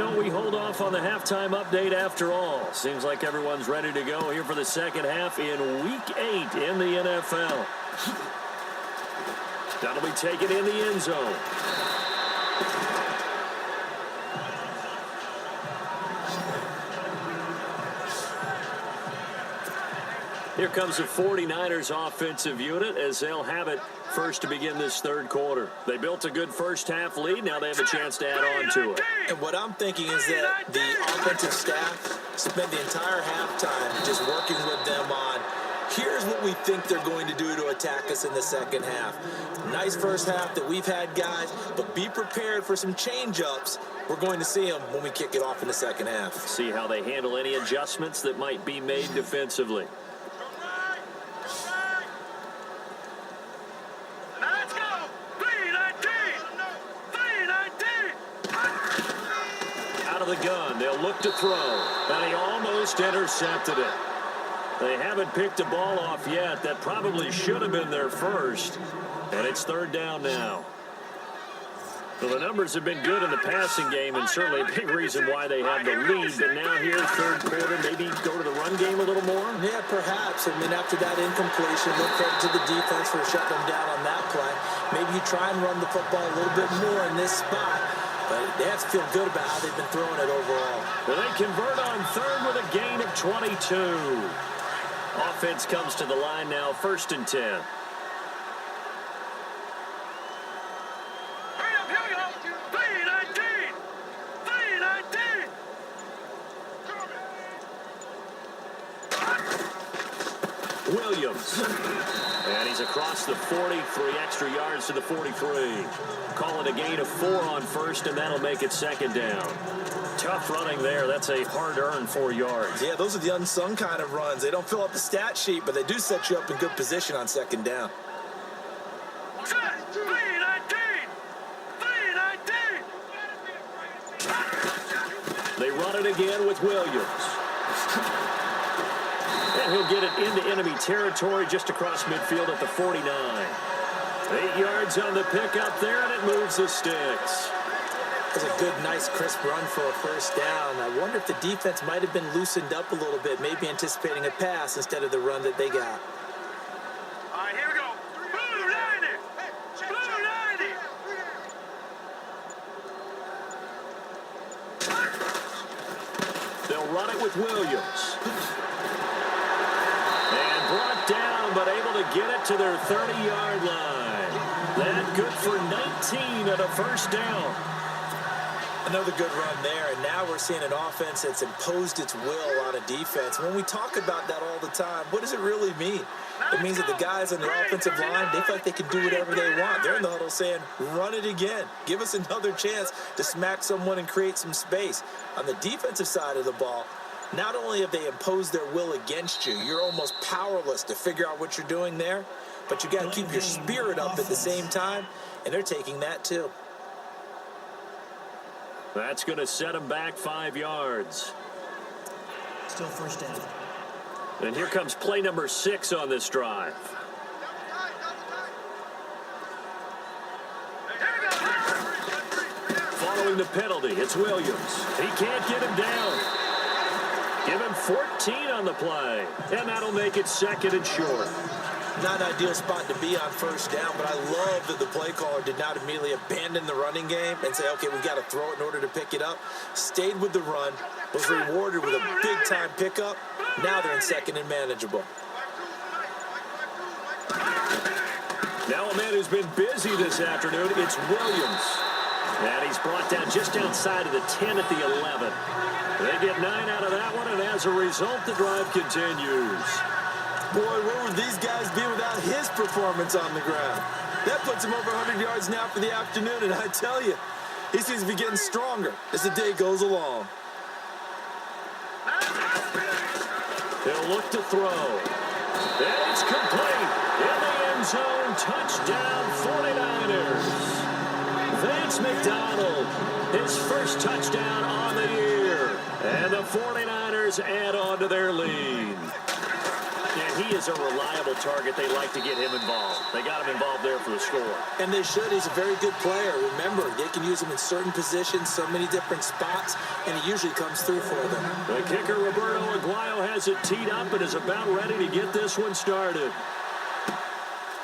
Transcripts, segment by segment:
We hold off on the halftime update after all. Seems like everyone's ready to go here for the second half in Week 8 in the NFL. That'll be taken in the end zone. Here comes the 49ers offensive unit as they'll have it first to begin this third quarter. They built a good first half lead. Now they have a chance to add on to it. And what I'm thinking is that the offensive staff spent the entire halftime just working with them on, here's what we think they're going to do to attack us in the second half. Nice first half that we've had, guys, but be prepared for some change-ups. We're going to see them when we kick it off in the second half. See how they handle any adjustments that might be made defensively. The gun, they'll look to throw, and he almost intercepted it. They haven't picked a ball off yet. That probably should have been their first, and it's third down now. Well, the numbers have been good in the passing game, and certainly a big reason why they have the lead. But now here, third quarter, maybe go to the run game a little more? Yeah, perhaps. I mean, after that incompletion, look credit to the defense for shutting them down on that play. Maybe you try and run the football a little bit more in this spot. But they have to feel good about how they've been throwing it overall. Well, they convert on third with a gain of 22. Offense comes to the line now, 1st and 10. Williams. And he's across the 40, 3 extra yards to the 43. Call it a gain of 4 on first, and that'll make it second down. Tough running there. That's a hard-earned 4 yards. Yeah, those are the unsung kind of runs. They don't fill up the stat sheet, but they do set you up in good position on second down. They run it again with Williams. And he'll get it into enemy territory just across midfield at the 49. 8 yards on the pickup there, and it moves the sticks. That's a good, nice, crisp run for a first down. I wonder if the defense might have been loosened up a little bit, maybe anticipating a pass instead of the run that they got. All right, here we go. Blue 90. Blue 90. They'll run it with Williams. And brought down, but able to get it to their 30-yard line. That good for 19 at a first down. Another good run there, and now we're seeing an offense that's imposed its will on a defense. When we talk about that all the time, what does it really mean? It means that the guys on the offensive line, they feel like they can do whatever they want. They're in the huddle saying, run it again. Give us another chance to smack someone and create some space. On the defensive side of the ball, not only have they imposed their will against you, you're almost powerless to figure out what you're doing there, but you got to keep your spirit up at the same time, and they're taking that too. That's going to set them back 5 yards. Still first down. And here comes play number 6 on this drive. Following the penalty, it's Williams. He can't get him down. Give him 14 on the play, and that'll make it 2nd and short. Not an ideal spot to be on first down, but I love that the play caller did not immediately abandon the running game and say, okay, we've got to throw it in order to pick it up. Stayed with the run, was rewarded with a big-time pickup. Now they're in 2nd and manageable. Now a man who's been busy this afternoon, it's Williams. And he's brought down just outside of the 10 at the 11. They get 9 out of that one, and as a result, the drive continues. Boy, where would these guys be without his performance on the ground? That puts him over 100 yards now for the afternoon, and I tell you, he seems to be getting stronger as the day goes along. They'll look to throw. And it's complete. In the end zone, touchdown 49ers. Vance McDonald, his first touchdown on the year. And the 49ers add on to their lead. And he he is a reliable target. They like to get him involved. They got him involved there for the score. And they should. He's a very good player. Remember, they can use him in certain positions, so many different spots, and he usually comes through for them. The kicker, Roberto Aguayo, has it teed up and is about ready to get this one started.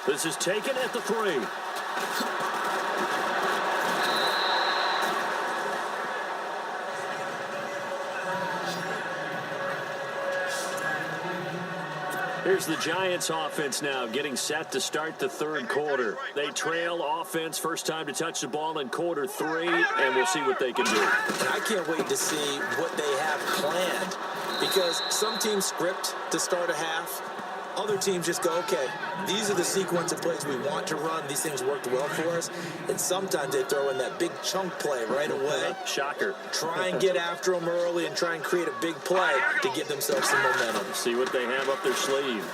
This is taken at the 3. Here's the Giants offense now getting set to start the third quarter. They trail offense, first time to touch the ball in quarter 3, and we'll see what they can do. And I can't wait to see what they have planned, because some teams script to start a half. Other teams just go, okay, these are the sequence of plays we want to run. These things worked well for us. And sometimes they throw in that big chunk play right away. Shocker. Try and get after them early and try and create a big play to give themselves some momentum. See what they have up their sleeve.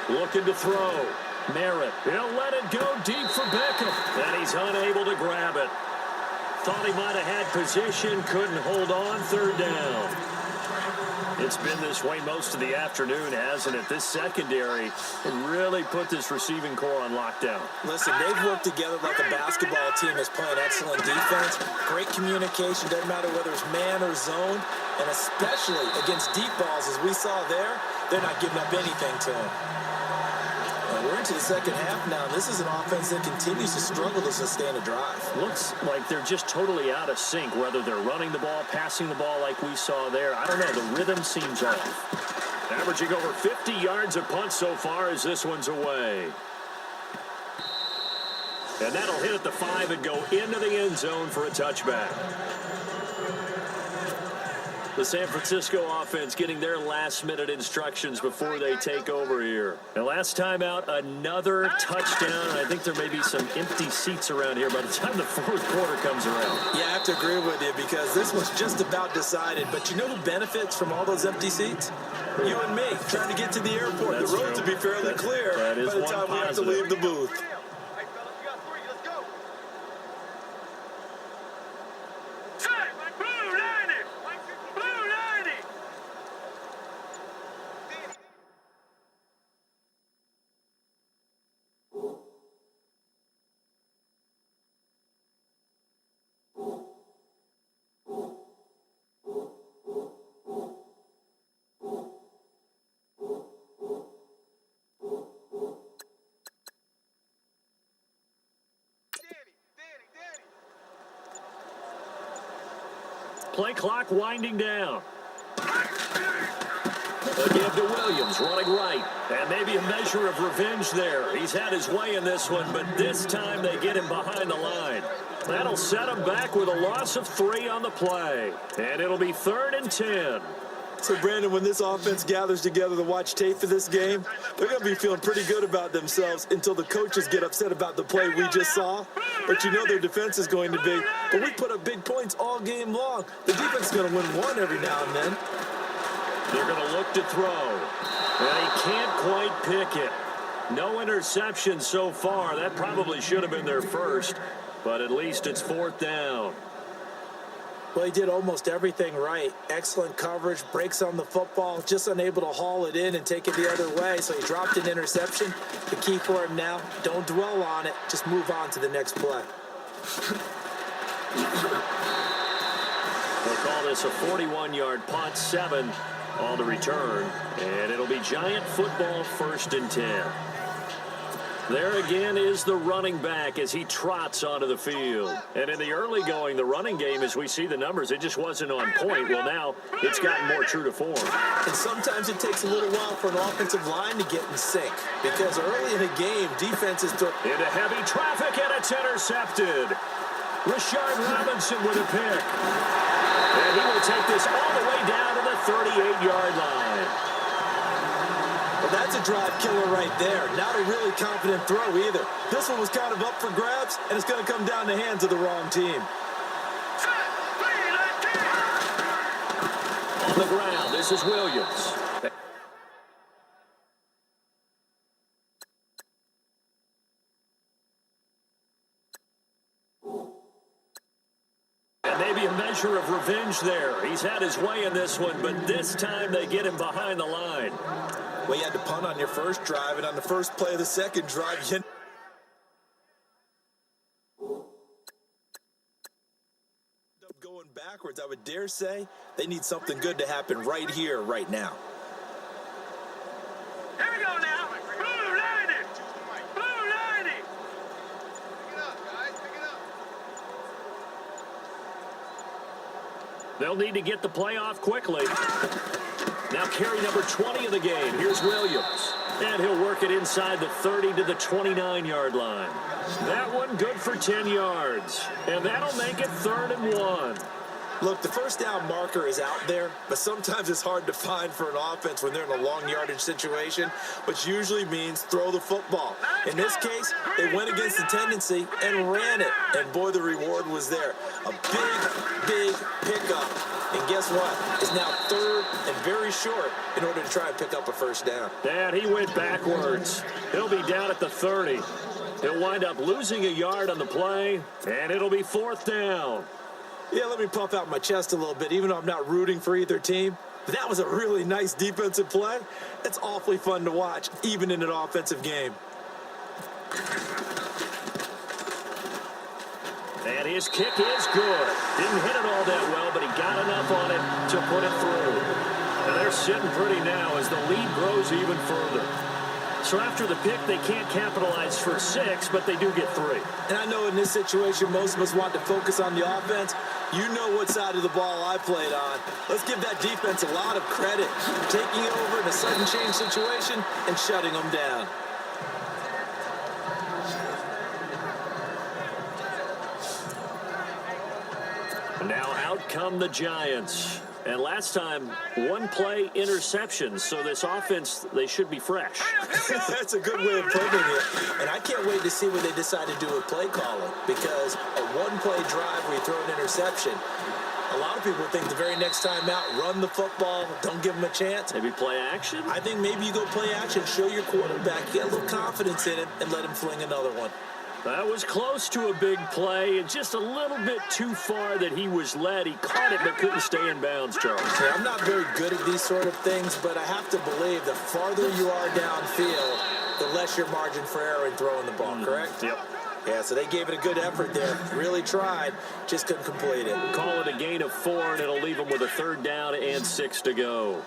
Looking to throw. Merritt. He'll let it go deep for Beckham. And he's unable to grab it. Thought he might have had position. Couldn't hold on. Third down. It's been this way most of the afternoon, hasn't it? This secondary can really put this receiving core on lockdown. Listen, they've worked together like a basketball team that's playing excellent defense. Great communication, doesn't matter whether it's man or zone. And especially against deep balls, as we saw there, they're not giving up anything to them. And we're into the second half now. This is an offense that continues to struggle to sustain a drive. Looks like they're just totally out of sync, whether they're running the ball, passing the ball like we saw there. I don't know. The rhythm seems off. Averaging over 50 yards a punt so far as this one's away. And that'll hit at the 5 and go into the end zone for a touchback. The San Francisco offense getting their last-minute instructions before they take over here. And last time out, another touchdown. I think there may be some empty seats around here by the time the fourth quarter comes around. Yeah, I have to agree with you, because this was just about decided. But you know who benefits from all those empty seats? You and me, trying to get to the airport. That's the roads true. will be fairly clear by the time we have to leave the booth. Hey, fellas, we got 3. Let's go. Blue 90. Blue 90. Play clock winding down. A give to Williams, running right. And maybe a measure of revenge there. He's had his way in this one, but this time they get him behind the line. That'll set him back with a loss of 3 on the play. And it'll be 3rd and 10. So, Brandon, when this offense gathers together to watch tape for this game, they're going to be feeling pretty good about themselves until the coaches get upset about the play we just saw. But you know their defense is going to be. But we put up big points all game long. The defense is going to win one every now and then. They're going to look to throw. And he can't quite pick it. No interception so far. That probably should have been their first. But at least it's 4th down. Well, he did almost everything right. Excellent coverage, breaks on the football, just unable to haul it in and take it the other way. So he dropped an interception. The key for him now, don't dwell on it. Just move on to the next play. They'll call this a 41-yard punt, 7 on the return. And it'll be Giant football, 1st and 10. There again is the running back as he trots onto the field. And in the early going, the running game, as we see the numbers, it just wasn't on point. Well, now it's gotten more true to form. And sometimes it takes a little while for an offensive line to get in sync, because early in the game, defenses throw into heavy traffic, and it's intercepted. Rashard Robinson with a pick. And he will take this all the way down to the 38-yard line. Well, that's a drive killer right there. Not a really confident throw either. This one was kind of up for grabs, and it's going to come down the hands of the wrong team. On the ground, this is Williams. And maybe a measure of revenge there. He's had his way in this one, but this time they get him behind the line. Well, you had to punt on your first drive, and on the first play of the second drive, you end up going backwards. I would dare say they need something good to happen right here, right now. Here we go now. Blue 90. Blue 90. Pick it up, guys. Pick it up. They'll need to get the play off quickly. Now carry number 20 of the game. Here's Williams. And he'll work it inside the 30 to the 29-yard line. That one good for 10 yards. And that'll make it 3rd and 1. Look, the first down marker is out there, but sometimes it's hard to find for an offense when they're in a long yardage situation, which usually means throw the football. In this case, they went against the tendency and ran it. And boy, the reward was there. A big pickup. And guess what? It's now 3rd and very short in order to try and pick up a first down. And he went backwards. He'll be down at the 30. He'll wind up losing a yard on the play, and it'll be 4th down. Yeah, let me puff out my chest a little bit, even though I'm not rooting for either team. But that was a really nice defensive play. It's awfully fun to watch, even in an offensive game. And his kick is good. Didn't hit it all that well, but he got enough on it to put it through. And they're sitting pretty now as the lead grows even further. So after the pick, they can't capitalize for 6, but they do get 3. And I know in this situation, most of us want to focus on the offense. You know what side of the ball I played on. Let's give that defense a lot of credit, taking it over in a sudden change situation and shutting them down. Now out come the Giants. And last time, 1-play interceptions. So this offense, they should be fresh. That's a good way of putting it. And I can't wait to see what they decide to do with play calling. Because a 1-play drive where you throw an interception, a lot of people think the very next time out, run the football, don't give them a chance. Maybe play action? I think maybe you go play action, show your quarterback, get a little confidence in him, and let him fling another one. That was close to a big play, and just a little bit too far that he was led. He caught it but couldn't stay in bounds, Charles. Yeah, I'm not very good at these sort of things, but I have to believe the farther you are downfield, the less your margin for error in throwing the ball, correct? Yep. Yeah, so they gave it a good effort there. Really tried, just couldn't complete it. Call it a gain of 4, and it'll leave them with a 3rd down and 6 to go.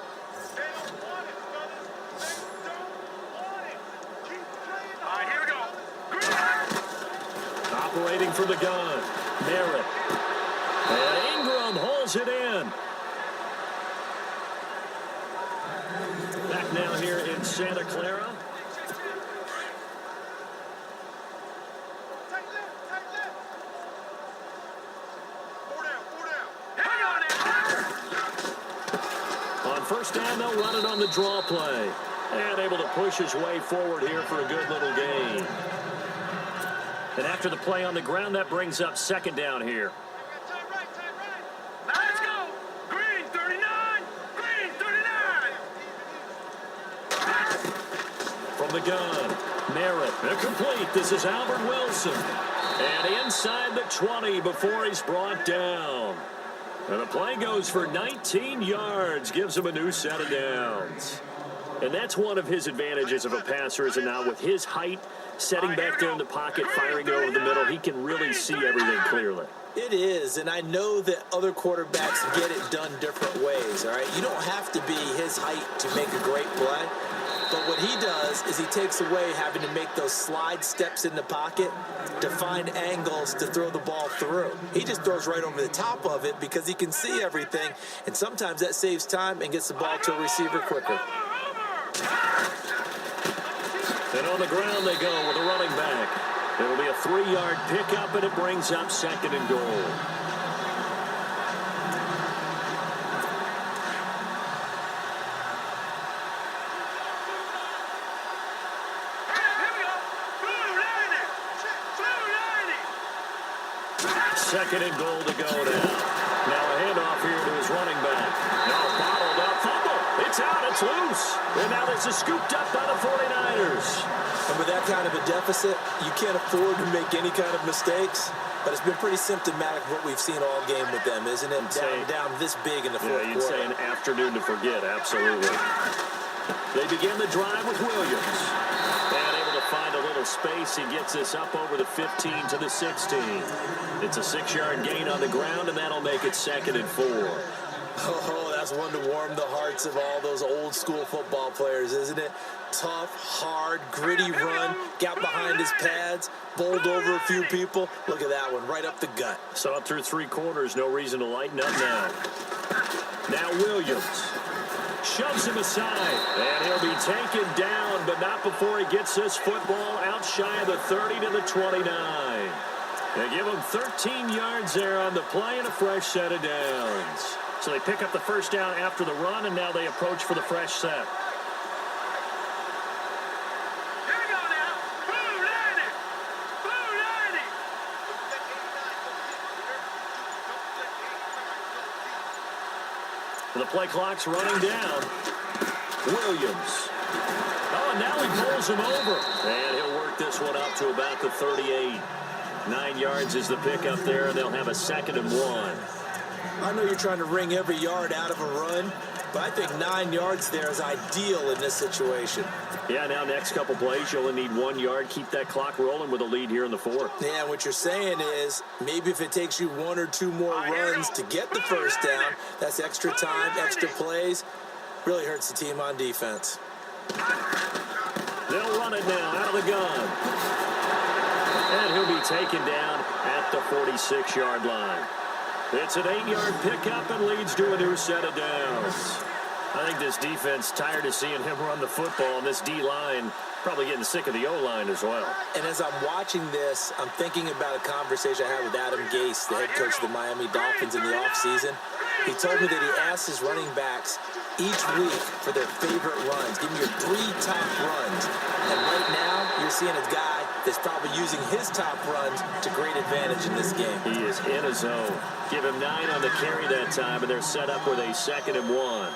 Operating from the gun, Merritt. And Ingram holds it in. Back now here in Santa Clara. On 1st down, they'll run it on the draw play. And able to push his way forward here for a good little gain. And after the play on the ground, that brings up 2nd down here. Let's go. Green 39. Green 39. From the gun, Merritt. Incomplete. This is Albert Wilson. And inside the 20 before he's brought down. And the play goes for 19 yards. Gives him a new set of downs. And that's one of his advantages of a passer, is it not? With his height, setting back there in the pocket, firing it over the middle, he can really see everything clearly. It is, and I know that other quarterbacks get it done different ways, all right? You don't have to be his height to make a great play. But what he does is he takes away having to make those slide steps in the pocket to find angles to throw the ball through. He just throws right over the top of it because he can see everything, and sometimes that saves time and gets the ball to a receiver quicker. And on the ground they go with a running back. It'll be a 3-yard pickup, and it brings up 2nd and goal. Second and goal to go now. Now a handoff here to his running back. Now bottled up, fumble. It's out, it's loose. And now this is scooped up by the 49ers. And with that kind of a deficit, you can't afford to make any kind of mistakes. But it's been pretty symptomatic of what we've seen all game with them, isn't it? Down this big in the fourth quarter. Yeah, you'd say an afternoon to forget, absolutely. They begin the drive with Williams. And able to find a little space. He gets this up over the 15 to the 16. It's a 6-yard gain on the ground, and that'll make it 2nd and 4. Oh, that's one to warm the hearts of all those old-school football players, isn't it? Tough, hard, gritty run, got behind his pads, bowled over a few people. Look at that one, right up the gut. Saw it through 3 quarters, no reason to lighten up now. Now Williams shoves him aside, and he'll be taken down, but not before he gets this football out shy of the 30 to the 29. They give him 13 yards there on the play and a fresh set of downs. So they pick up the first down after the run, and now they approach for the fresh set. The play clock's running down. Williams. Oh, and now he pulls him over. And he'll work this one up to about the 38. 9 yards is the pickup there, and they'll have a 2nd and 1. I know you're trying to wring every yard out of a run, but I think 9 yards there is ideal in this situation. Yeah, now next couple plays, you only need 1 yard. Keep that clock rolling with a lead here in the 4th. Yeah, what you're saying is maybe if it takes you 1 or 2 more runs to get the first down, that's extra time, extra plays. Really hurts the team on defense. They'll run it now out of the gun. And he'll be taken down at the 46-yard line. It's an 8-yard pickup and leads to a new set of downs. I think this defense tired of seeing him run the football, and this D-line probably getting sick of the O-line as well. And as I'm watching this, I'm thinking about a conversation I had with Adam Gase, the head coach of the Miami Dolphins in the offseason. He told me that he asked his running backs each week for their favorite runs. Give me your 3 top runs. And right now, you're seeing a guy that's probably using his top runs to great advantage in this game. He is in a zone. Give him 9 on the carry that time, and they're set up with a 2nd and 1.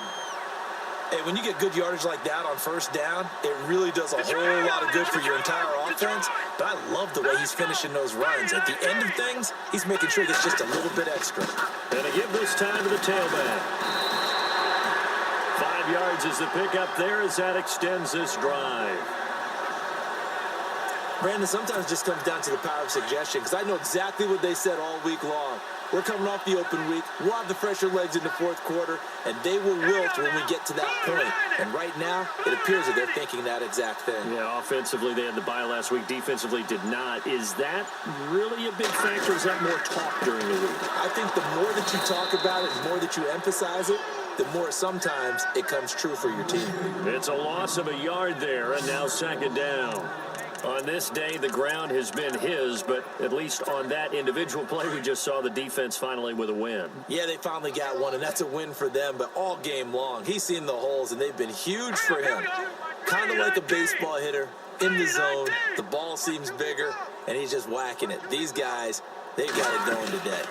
Hey, when you get good yardage like that on first down, it really does a whole lot of good for your entire offense. But I love the way he's finishing those runs. At the end of things, he's making sure he gets just a little bit extra. And they give this time to the tailback. 5 yards is the pickup there as that extends this drive. Brandon, sometimes it just comes down to the power of suggestion, because I know exactly what they said all week long. We're coming off the open week. We'll have the fresher legs in the 4th quarter, and they will wilt when we get to that point. And right now, it appears that they're thinking that exact thing. Yeah, offensively, they had the bye last week. Defensively, did not. Is that really a big factor? Is that more talk during the week? I think the more that you talk about it, the more that you emphasize it, the more sometimes it comes true for your team. It's a loss of a yard there, and now 2nd down. On this day, the ground has been his, but at least on that individual play, we just saw the defense finally with a win. Yeah, they finally got one, and that's a win for them, but all game long, he's seen the holes, and they've been huge for him. Kind of like a baseball hitter, in the zone, the ball seems bigger, and he's just whacking it. These guys, they've got it going today.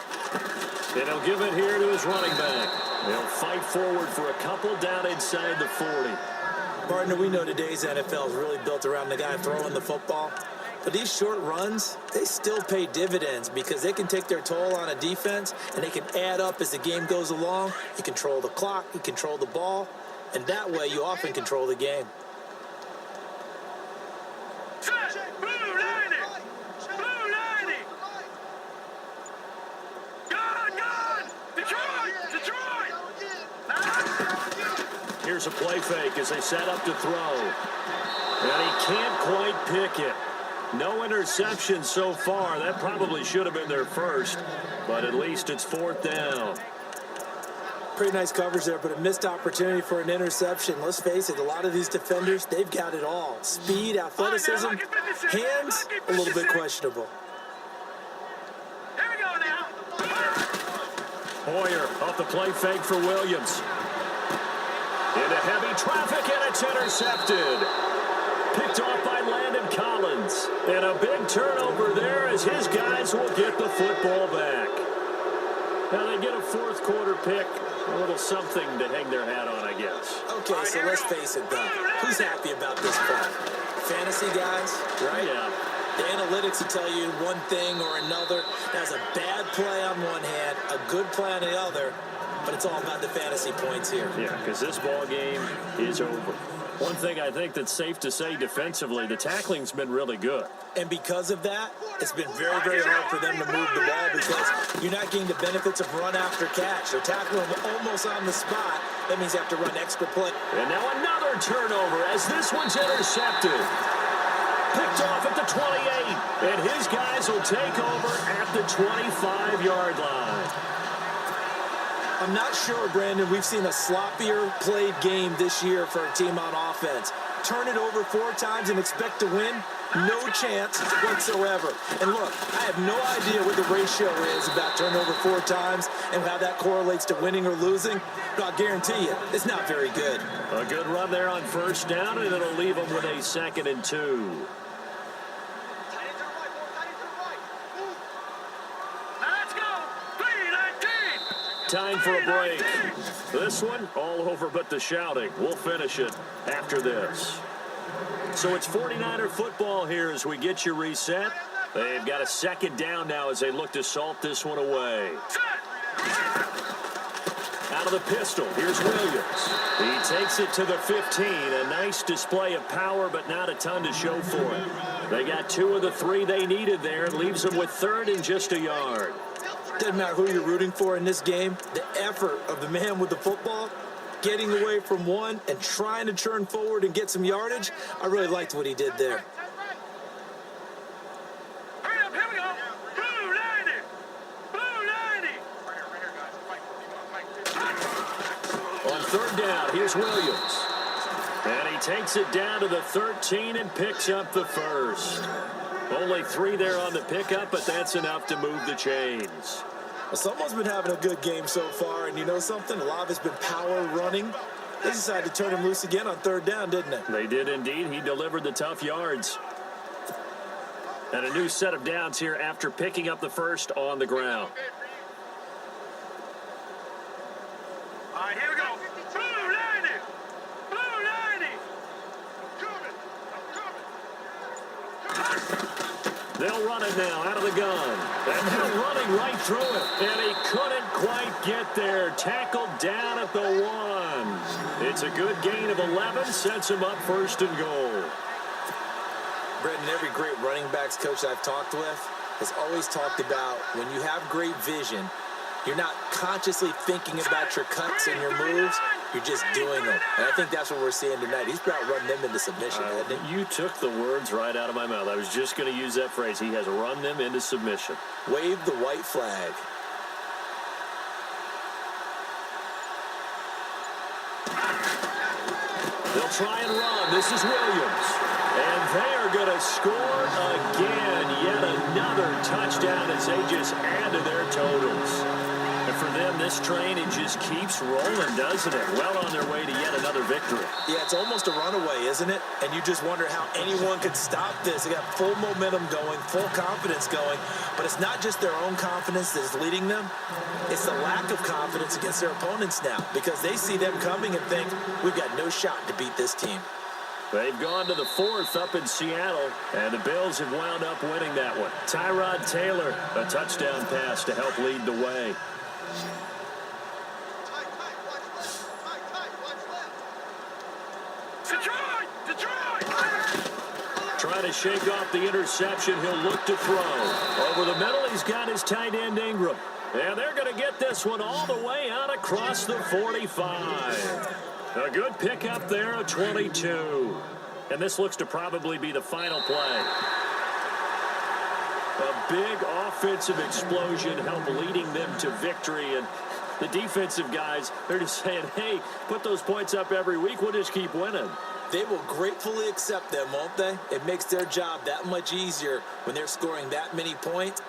And he'll give it here to his running back. They'll fight forward for a couple down inside the 40. Partner, we know today's NFL is really built around the guy throwing the football. But these short runs, they still pay dividends because they can take their toll on a defense and they can add up as the game goes along. You control the clock, you control the ball, and that way you often control the game. Here's a play fake as they set up to throw. And he can't quite pick it. No interception so far. That probably should have been their first, but at least it's 4th down. Pretty nice coverage there, but a missed opportunity for an interception. Let's face it, a lot of these defenders, they've got it all. Speed, athleticism, hands, a little bit questionable. Hoyer off the play fake for Williams. Into heavy traffic, and it's intercepted. Picked off by Landon Collins. And a big turnover there as his guys will get the football back. Now they get a 4th quarter pick. A little something to hang their hat on, I guess. Okay, so let's face it, though. Who's happy about this play? Fantasy guys, right? Yeah. The analytics will tell you one thing or another. That's a bad play on one hand, a good play on the other. but it's all about the fantasy points here. Yeah, because this ball game is over. One thing I think that's safe to say defensively, the tackling's been really good. And because of that, it's been very, very hard for them to move the ball because you're not getting the benefits of run after catch. They're tackling almost on the spot. That means you have to run extra play. And now another turnover as this one's intercepted. Picked off at the 28, and his guys will take over at the 25-yard line. I'm not sure, Brandon, we've seen a sloppier played game this year for a team on offense. Turn it over 4 times and expect to win? No chance whatsoever. And look, I have no idea what the ratio is about turnover 4 times and how that correlates to winning or losing, but I'll guarantee you, it's not very good. A good run there on first down, and it'll leave them with a 2nd and 2. Time for a break. This one, all over but the shouting. We'll finish it after this. So it's 49er football here as we get you reset. They've got a 2nd down now as they look to salt this one away. Out of the pistol, here's Williams. He takes it to the 15. A nice display of power, but not a ton to show for it. They got 2 of the 3 they needed there. It leaves them with 3rd and just a yard. Doesn't matter who you're rooting for in this game, the effort of the man with the football, getting away from one and trying to turn forward and get some yardage, I really liked what he did there. Hurry up, here we go. Blue 90. Blue 90. On 3rd down, here's Williams. And he takes it down to the 13 and picks up the 1st. Only 3 there on the pickup, but that's enough to move the chains. Well, someone's been having a good game so far, and you know something? A lot of it's been power running. They decided to turn him loose again on 3rd down, didn't they? They did indeed. He delivered the tough yards. And a new set of downs here after picking up the 1st on the ground. All right, here we go. Blue 90. Blue 90. Coming. They'll run it now out of the gun. And they're running right through it. And he couldn't quite get there. Tackled down at the 1. It's a good gain of 11. Sets him up 1st and goal. Brendan, every great running backs coach I've talked with has always talked about when you have great vision, you're not consciously thinking about your cuts and your moves. You're just doing them. And I think that's what we're seeing tonight. He's about running them into submission, hasn't he? You took the words right out of my mouth. I was just going to use that phrase. He has run them into submission. Wave the white flag. They'll try and run. This is Williams. And they are going to score again. Yet another touchdown as they just add to their totals. And for them, this train, it just keeps rolling, doesn't it? Well on their way to yet another victory. Yeah, it's almost a runaway, isn't it? And you just wonder how anyone could stop this. They got full momentum going, full confidence going. But it's not just their own confidence that is leading them. It's the lack of confidence against their opponents now because they see them coming and think, we've got no shot to beat this team. They've gone to the 4th up in Seattle, and the Bills have wound up winning that one. Tyrod Taylor, a touchdown pass to help lead the way. Trying to shake off the interception. He'll look to throw. Over the middle, he's got his tight end Ingram. And they're going to get this one all the way out across the 45. A good pickup there, a 22. And this looks to probably be the final play. A big offensive explosion helped leading them to victory. And the defensive guys, they're just saying, hey, put those points up every week. We'll just keep winning. They will gratefully accept them, won't they? It makes their job that much easier when they're scoring that many points.